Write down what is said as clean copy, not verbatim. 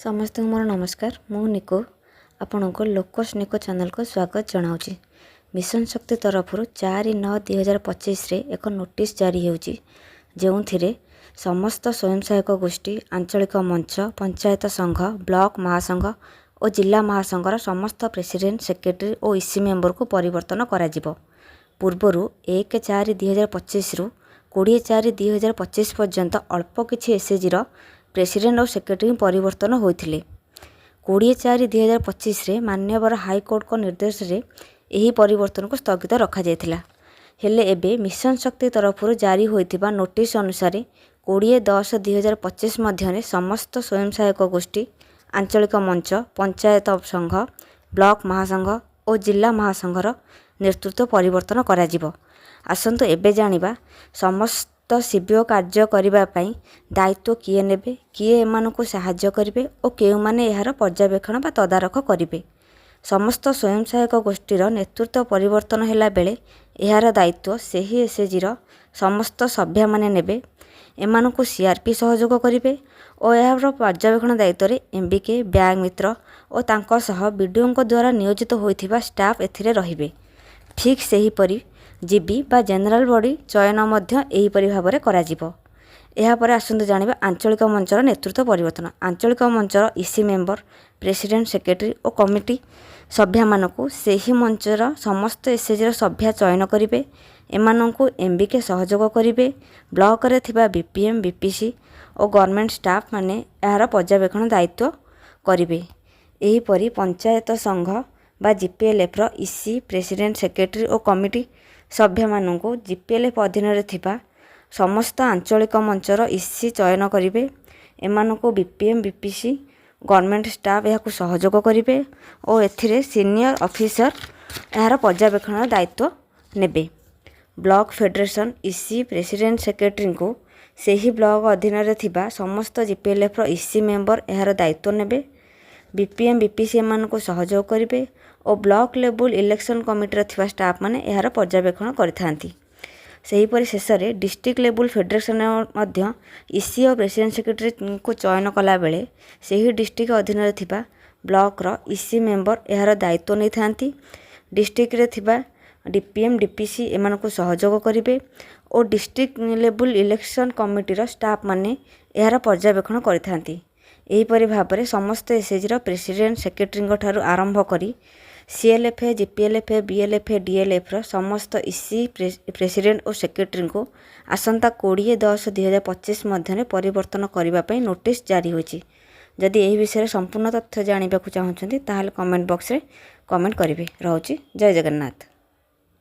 समस्त मोर नमस्कार मु निको आपण को लोकस निको चैनल को स्वागत जनाऊँगी। मिशन शक्ति तरफ 4/9/2025 रे एक नोटिस जारी होउची जो समस्त स्वयं सहायक गोष्ठी आंचलिक मंच पंचायत संघ ब्लॉक महासंघ और जिला महासंघर समस्त प्रेसिडेंट सेक्रेटरी और इसी मेंबर को परिवर्तन करा पूर्वर 1/4/2025 रु 20/4/2025 पर्यंत अल्प किछि एसएचजी प्रेसिडेंट और सेक्रेटरी परिवर्तन होते 20/4/2025 रे मान्यवर हाईकोर्ट को निर्देश रे यही परिवर्तन को स्थगित रखा जायथिला। हेले एबे मिशन शक्ति तरफ जारी होइथिबा नोटिस अनुसार 20/10/2025 मध्य समस्त स्वयं सहायक गोष्ठी आंचलिक मंच पंचायत संघ ब्लॉक महासंघ और जिला महासंघर नेतृत्व परिवर्तन करा। आसंतु एबे जानिबा समस्त सीबीओ कार्य करने दायित्व किए नेबे किए एमानकु सहाय्य करिवे और केउ माने एहार पर्यवेक्षण बा तदारख करिवे। समस्त स्वयं सहायक गोष्ठीर नेतृत्व परिवर्तन होला बेले एहार दायित्व सेही एसएचजी समस्त सभ्य माने नेबे। एमानकु सीआरपी सहयोग करिवे और एहार पर्यवेक्षण दायित्व रे एमबीके बैंक मित्र और तांको सह बीडीओ द्वारा नियोजित होइथिबा स्टाफ एथिरे रहिबे। ठीक सेही परी जीबी बा जनरल बॉडी चयन मध्य एही परी भाबरे कराजिबो। एहा परे आसंतु जानिबा आंचलिक मंचर नेतृत्व परिवर्तन। आंचलिक मंचर इसी मेंबर प्रेसिडेंट सेक्रेटरी और कमिटी सभ्य मानकु सेही मंचर समस्त एसएचजी सभ्य चयन करिवे। एमानंकु एमबीके सहयोग करिवे। ब्लॉक रे थिबा बीपीएम बीपीसी और गवर्नमेंट स्टाफ माने एहार पर्यवेक्षण दायित्व करिवे। एही परी पंचायत संघ बा जीपीएलएफ रो इसी प्रेसिडेंट सेक्रेटरी और कमिटी सभ्य मानकु जीपीएलएफ अधीन रे थिबा समस्त आंचलिक मंचर इसी चयन करिवे। एमानकु बीपीएम बीपीसी गवर्नमेंट स्टाफ यहाकु सहयोग करिवे और एथिरे सीनियर ऑफिसर एहार पर्यवेक्षण दायित्व नेबे। ब्लॉक फेडरेशन इसी प्रेसिडेंट सेक्रेटरी को सेही ब्लॉक अधीन रे थिबा समस्त जीपीएलएफ रो इसी मेंबर एहार दायित्व नेबे। बीपीएम बीपीसी एमानकु सहयोग करिवे और ब्लॉक लेवल इलेक्शन कमिटी थिबा स्टाफ माने एहार पर्यवेक्षण करिथांती। सेहीपरि शेष में डिस्ट्रिक्ट लेवल फेडरेशन मध्य इसी और प्रेसिडेंट सेक्रेटरी को चयन कला बेले सही डिस्ट्रिक्ट अधीन रे थिबा ब्लॉक रो इसी मेंबर एहार दायित्व नहीं थांती। डिस्ट्रिक्ट रे थिबा डीपीएम डीपीसी एमानकु सहयोग करिवे और district level election committee staff माने एहार पर्यवेक्षण करिथांती। एहीपरि भाबरे समस्त एसएचजी प्रेसिडेंट सेक्रेटरी ठारू आरंभ करी सीएलएफ जीपीएलएफ बीएलएफ डीएलएफ समस्त इसी प्रेसिडेंट और सेक्रेटरी को आसंता 20/10/2025 मध्य परिवर्तन करने नोटिस जारी होची। जदि यही विषय संपूर्ण तथ्य जानवा चाहते ताहले कमेंट बॉक्स रे कमेंट करेंगे। रोची जय जगन्नाथ।